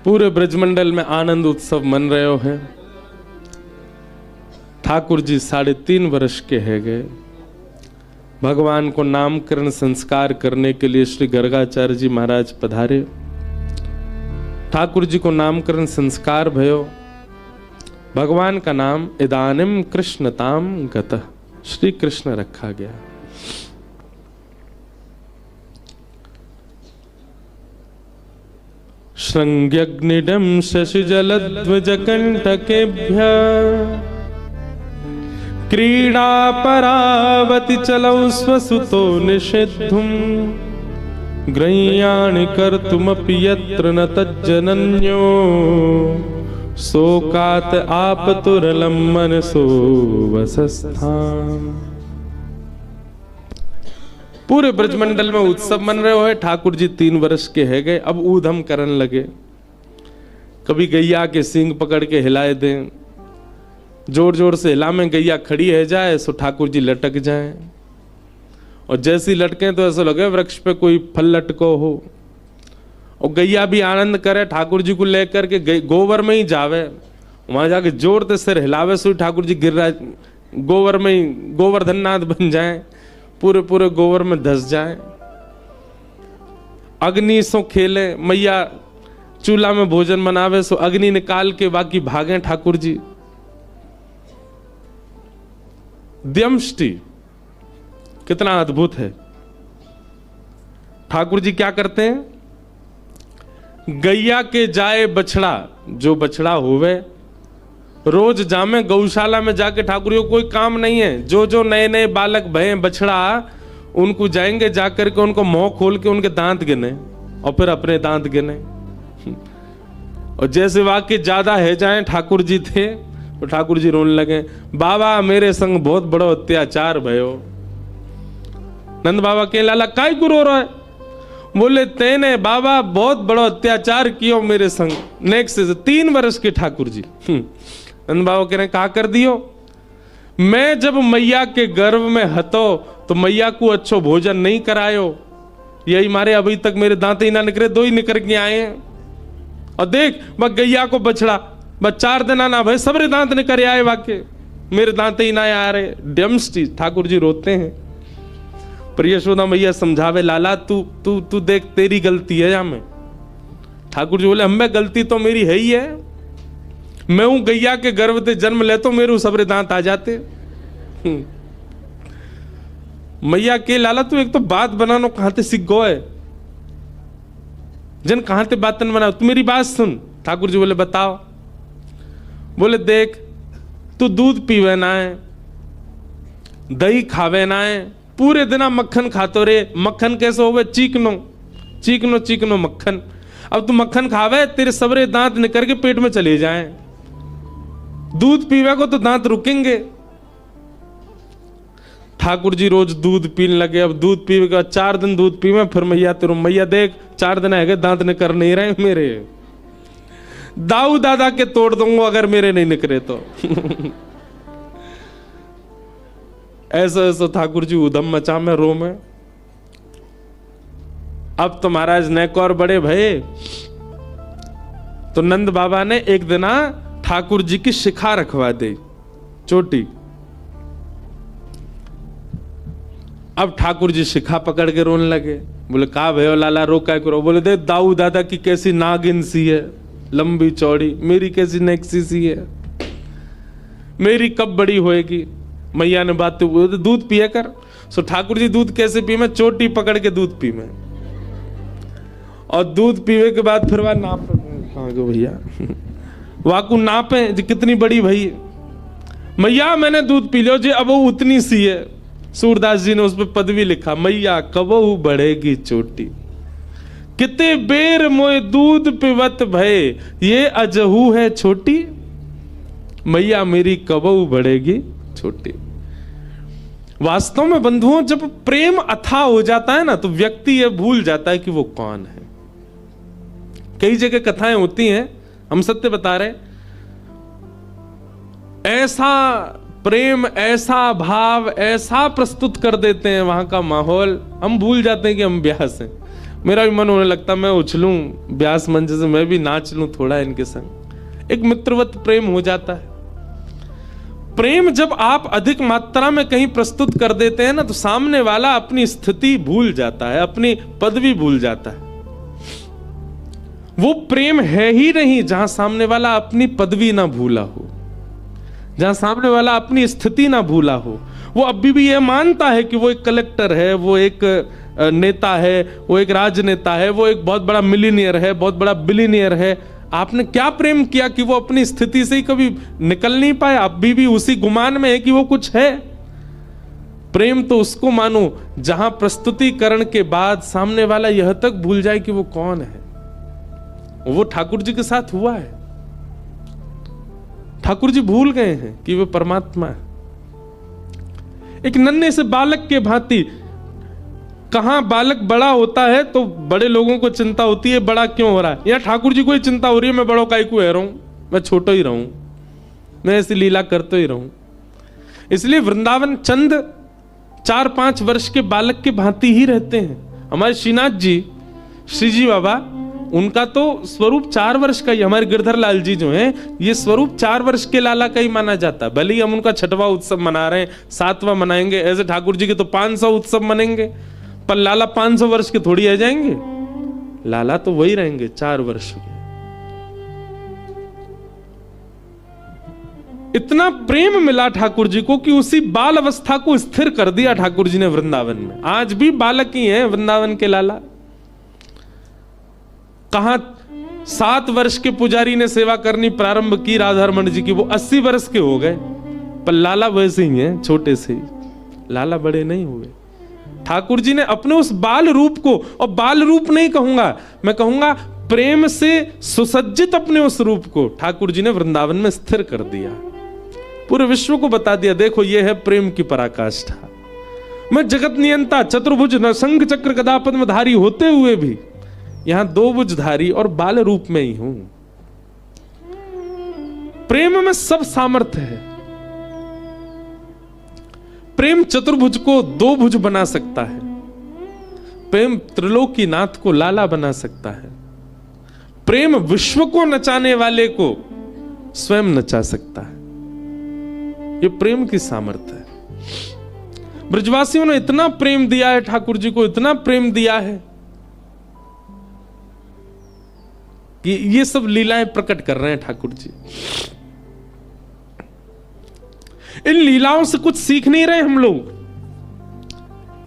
पूरे ब्रजमंडल में आनंद उत्सव मन रहे हो है। ठाकुर जी 3.5 वर्ष के है गए। भगवान को नामकरण संस्कार करने के लिए श्री गर्गाचार्य जी महाराज पधारे। ठाकुर जी को नामकरण संस्कार भयो। भगवान का नाम इदानिम कृष्णताम गतः, श्री कृष्ण रखा गया। श्रृंग्यग्निडं शशिजलध्वजकण्टकेभ्यः क्रीडा परावति चलौ स्वसुतो निषेद्धुं ग्रह्याणि कर्तुमपि यत्र न तज्जनन्यो शोकात् आपतुरलं मनसो वसस्थाम्। पूरे ब्रजमंडल में उत्सव मन रहे हो है। ठाकुर जी 3 वर्ष के है गए। अब ऊधम करने लगे। कभी गैया के सींग पकड़ के हिलाए दें, जोर जोर से हिला में गैया खड़ी है जाए सो ठाकुर जी लटक जाए, और जैसी लटके तो ऐसा लगे वृक्ष पे कोई फल लटको हो। और गैया भी आनंद करे, ठाकुर जी को लेकर के गोबर में ही जावे, वहां जाके जोर से सिर हिलावे सो ठाकुर जी गिर रहा गोबर में ही गोवर्धन नाथ बन जाए, पूरे पूरे गोबर में धस जाए। अग्नि सो खेले, मैया चूल्हा में भोजन बनावे सो अग्नि निकाल के बाकी भागे ठाकुर जी। द्यमष्टि कितना अद्भुत है। ठाकुर जी क्या करते हैं, गैया के जाए बछड़ा, जो बछड़ा होवे रोज जामे गौशाला में जाके ठाकुर को कोई काम नहीं है। जो जो नए नए बालक भय बछड़ा उनको जाएंगे जाकर के उनको मुंह खोल के उनके दांत गिने और फिर अपने दांत गिने। और जैसे वाक्य ज्यादा है जाए ठाकुर जी थे तो ठाकुर जी रोने लगे, बाबा मेरे संग बहुत बड़ो अत्याचार भयो। नंद बाबा के लाला काय को रो रहा है? बोले तेने बाबा बहुत बड़ो अत्याचार कियो मेरे संग। नेक्स्ट 3 वर्ष के ठाकुर जी। नंद बाबा कह रहे कहा कर दियो, मैं जब मैया के गर्भ में हतो तो मैया को अच्छो भोजन नहीं करायो, यही मारे अभी तक मेरे दांत ही ना निकले, 2 ही निकल के आए हैं। और देख वह गैया को बछड़ा बस 4 दिन ना भाई सबरे दांत निकल आए, वाक्य मेरे दांत ही ना आ रहे। डम्स्टी ठाकुर जी रोते हैं। पर यशोदा मैया समझावे, लाला तू तू तू देख तेरी गलती है या मैं। ठाकुर जी बोले हमें गलती तो मेरी है ही है, मैं हूं गैया के गर्भ से जन्म ले तो मेरे सबरे दांत आ जाते। मैया के लाला तू एक तो बात बनानो कहां से सीख गो है, जन कहां से बातन बनाओ, तू मेरी बात सुन। ठाकुर जी बोले बताओ। बोले देख तू दूध पीवे ना है, दही खावे ना है, पूरे दिन मक्खन खातो रे। मक्खन कैसे होवे? चीकनो चीकनो चीकनो मक्खन। अब तू मक्खन खावे तेरे सबरे दांत निकल के पेट में चले जाएं। दूध पीवे को तो दांत रुकेंगे। ठाकुर जी रोज दूध पीने लगे। अब दूध पीवे का 4 दिन दूध पीवे, फिर मैया तेरे मैया देख 4 दिन है दांत निकल नहीं रहे मेरे, दाऊ दादा के तोड़ दूंगा अगर मेरे नहीं निकले तो। ऐसा ऐसा ठाकुर जी उधम मचा में रो में। अब तो महाराज नेक और बड़े भये तो नंद बाबा ने एक दिन ठाकुर जी की शिखा रखवा दी, चोटी। अब ठाकुर जी शिखा पकड़ के रोने लगे। बोले कहा भयो लाला रो क्या करो? बोले दे दाऊ दादा की कैसी नागिन सी है, लंबी चौड़ी, मेरी कैसी नेक्सी सी है, मेरी कब बड़ी होएगी। मैया ने बात दूध पिया कर। सो ठाकुर जी दूध कैसे पी में? चोटी पकड़ के दूध पी में, और दूध पीवे के बाद फिर वह नाप भैया वाकू नापे जी कितनी बड़ी भई मैया मैंने दूध पी लियो जी, अब वो उतनी सी है। सूरदास जी ने उस पर पदवी लिखा, मैया कबहू बढ़ेगी चोटी, कितने बेर मोए दूध पिवत भय, ये अजहू है छोटी, मैया मेरी कबहू बढ़ेगी छोटी। वास्तव में बंधुओं जब प्रेम अथाह हो जाता है ना तो व्यक्ति ये भूल जाता है कि वो कौन है। कई जगह कथाएं होती हैं, हम सत्य बता रहे, ऐसा प्रेम ऐसा भाव ऐसा प्रस्तुत कर देते हैं वहां का माहौल, हम भूल जाते हैं कि हम ब्यास हैं। मेरा भी मन होने लगता मैं उछलूं ब्यास मंच से, मैं भी नाच लूं थोड़ा इनके संग। एक मित्रवत प्रेम हो जाता है। प्रेम जब आप अधिक मात्रा में कहीं प्रस्तुत कर देते हैं ना, तो सामने वाला अपनी स्थिति भूल जाता है, अपनी पदवी भूल जाता है। वो प्रेम है ही नहीं जहां सामने वाला अपनी पदवी ना भूला हो, जहां सामने वाला अपनी स्थिति ना भूला हो। वो अभी भी यह मानता है कि वो एक कलेक्टर है, वो एक नेता है, वो एक राजनेता है, वो एक बहुत बड़ा मिलीनियर है, बहुत बड़ा बिलीनियर है। आपने क्या प्रेम किया कि वो अपनी स्थिति से ही कभी निकल नहीं पाया, अभी भी उसी गुमान में है कि वो कुछ है। प्रेम तो उसको मानो जहां प्रस्तुतिकरण के बाद सामने वाला यह तक भूल जाए कि वो कौन है। वो ठाकुर जी के साथ हुआ है। ठाकुर जी भूल गए हैं कि वे परमात्मा है। एक नन्हे से बालक के भांति, कहां बालक बड़ा होता है तो बड़े लोगों को चिंता होती है बड़ा क्यों हो रहा है, या ठाकुर जी को ही चिंता हो रही है मैं बड़ों का क्यों रहा हूं, मैं छोटा ही रहूं, मैं ऐसी लीला करते ही रहूं। इसलिए वृंदावन चंद 4-5 वर्ष के बालक के भांति ही रहते हैं। हमारे श्रीनाथ जी, श्री जी बाबा, उनका तो स्वरूप 4 वर्ष का ही। हमारे गिरधर लाल जी जो हैं, ये स्वरूप 4 वर्ष के लाला का ही माना जाता है। भले ही हम उनका 6वां उत्सव मना रहे हैं, 7वां मनाएंगे, ऐसे ठाकुर जी के तो 500 उत्सव मनेंगे, पर लाला 500 वर्ष के थोड़ी रह जाएंगे। लाला तो वही रहेंगे 4 वर्ष के। इतना प्रेम मिला ठाकुर जी को कि उसी बाल अवस्था को स्थिर कर दिया ठाकुर जी ने वृंदावन में। आज भी बालक ही हैं वृंदावन के लाला। कहां 7 वर्ष के पुजारी ने सेवा करनी प्रारंभ की राधारमण जी की, वो 80 वर्ष के हो गए, पर लाला वैसे ही हैं, छोटे से ही। लाला बड़े नहीं हुए। ठाकुर जी ने अपने उस बाल रूप को, और बाल रूप नहीं कहूंगा, मैं कहूंगा प्रेम से सुसज्जित अपने उस रूप को ठाकुर जी ने वृंदावन में स्थिर कर दिया। पूरे विश्व को बता दिया, देखो ये है प्रेम की पराकाष्ठा। मैं जगत नियंता, चतुर्भुज, शंख चक्र गदा पद्मधारी होते हुए भी यहां 2 भुजधारी और बाल रूप में ही हूं। प्रेम में सब सामर्थ्य है। प्रेम चतुर्भुज को 2 भुज बना सकता है। प्रेम त्रिलोकीनाथ को लाला बना सकता है। प्रेम विश्व को नचाने वाले को स्वयं नचा सकता है। ये प्रेम की सामर्थ्य है। ब्रजवासियों ने इतना प्रेम दिया है ठाकुर जी को, इतना प्रेम दिया है कि ये सब लीलाएं प्रकट कर रहे हैं ठाकुर जी। इन लीलाओं से कुछ सीख नहीं रहे हम लोग।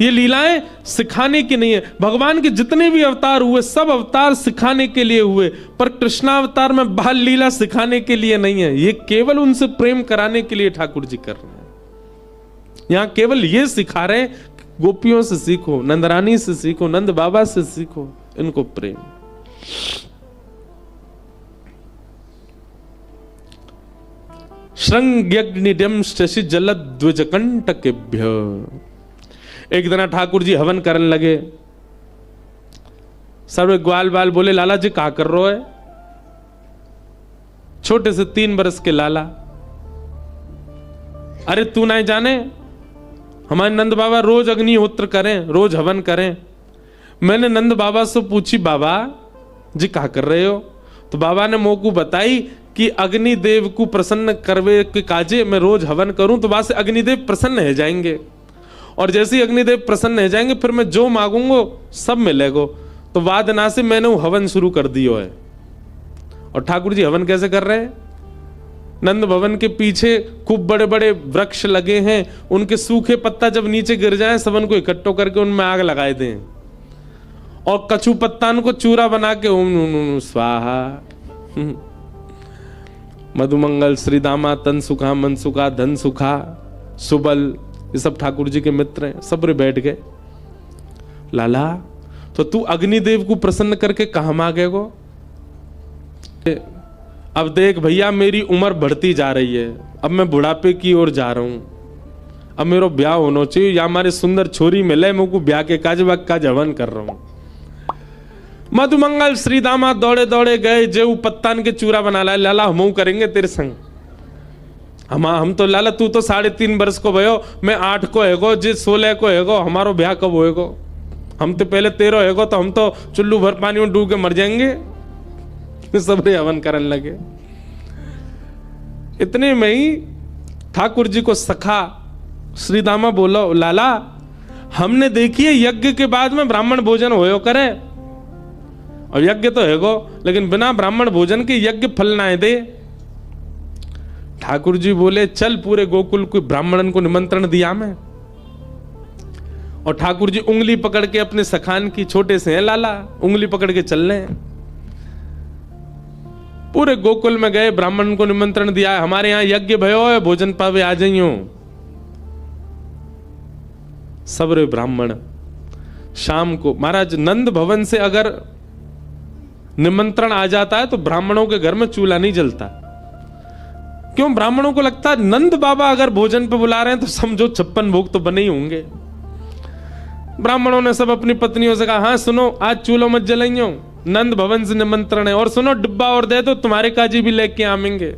ये लीलाएं सिखाने की नहीं है। भगवान के जितने भी अवतार हुए, सब अवतार सिखाने के लिए हुए, पर कृष्णावतार में बाल लीला सिखाने के लिए नहीं है। ये केवल उनसे प्रेम कराने के लिए ठाकुर जी कर रहे हैं। यहां केवल ये सिखा रहे हैं, गोपियों से सीखो, नंदरानी से सीखो, नंद बाबा से सीखो इनको प्रेम। श्रृंग्यग्निड्यम शशि जलद्विजकंटकेभ्य। एक दिन ठाकुर जी हवन करने लगे। सर्व ग्वाल बाल बोले, लाला जी क्या कर रहे है? छोटे से 3 वर्ष के लाला, अरे तू नहीं जाने हमारे नंद बाबा रोज अग्निहोत्र करें, रोज हवन करें। मैंने नंद बाबा से पूछी, बाबा जी क्या कर रहे हो? तो बाबा ने मोकू बताई कि अग्निदेव को प्रसन्न करवे के काजे मैं रोज हवन करूं तो बाद से अग्निदेव प्रसन्न हो जाएंगे, और जैसे ही अग्निदेव प्रसन्न हो जाएंगे फिर मैं जो मांगूंगा सब मिलेगो। तो बाद ना से मैंने वो हवन शुरू कर दियो है। और ठाकुर जी हवन कैसे कर रहे हैं? नंद भवन के पीछे खूब बड़े बड़े वृक्ष लगे हैं, उनके सूखे पत्ता जब नीचे गिर जाए सब उनको इकट्ठो करके उनमें आग लगाए दें, और कछू पत्तान को चूरा बना के ओम स्वाहा, मधुमंगल, श्रीदामा, तन सुखा, मन सुखा, धन सुखा, सुबल, ये सब ठाकुर जी के मित्र हैं। सब रे बैठ गए। लाला तो तू अग्निदेव को प्रसन्न करके कहां मांगे गो? अब देख भैया मेरी उम्र बढ़ती जा रही है, अब मैं बुढ़ापे की ओर जा रहा हूं, अब मेरा ब्याह होना चाहिए, या हमारे सुंदर छोरी मिले, मैं को ब्याह के काज वक्त का जवन कर रहा हूं। मधुमंगल श्रीदामा दौड़े दौड़े गए, जे पत्तान के चूरा बना लाए। लाला हम करेंगे तेरे संग, हम तो लाला तू तो 3.5 वर्ष को भयो, मैं 8 को हैगो, जे 16 को हैगो, हमारो ब्याह कब होएगो? हम तो पहले 13 है तो हम तो चुल्लू भर पानी में डूब के मर जाएंगे। सबरे हवन करने लगे। इतने में ही ठाकुर जी को सखा श्री दामा बोलो, लाला हमने देखिए यज्ञ के बाद में ब्राह्मण भोजन होयो करे, और यज्ञ तो है गो, लेकिन बिना ब्राह्मण भोजन के यज्ञ फल ना दे। ठाकुर जी बोले, चल पूरे गोकुल को ब्राह्मणन को निमंत्रण दिया मैं। और ठाकुर जी उंगली पकड़ के अपने सखान की, छोटे से हैं लाला, उंगली पकड़ के चल रहे हैं। पूरे गोकुल में गए, ब्राह्मण को निमंत्रण दिया, हमारे यहां यज्ञ भयो है, भोजन पावे आ जाइयो। सबरे ब्राह्मण शाम को, महाराज नंद भवन से अगर निमंत्रण आ जाता है तो ब्राह्मणों के घर में चूल्हा नहीं जलता। क्यों? ब्राह्मणों को लगता है नंद बाबा अगर भोजन पे बुला रहे हैं तो समझो 56 भोग तो बने ही होंगे। ब्राह्मणों ने सब अपनी पत्नियों से कहा, हाँ सुनो, आज चूल्हा मत जलाइयो, नंद भवन से निमंत्रण है, और सुनो डिब्बा और दे दो, तुम्हारे काजी भी लेके आवेंगे।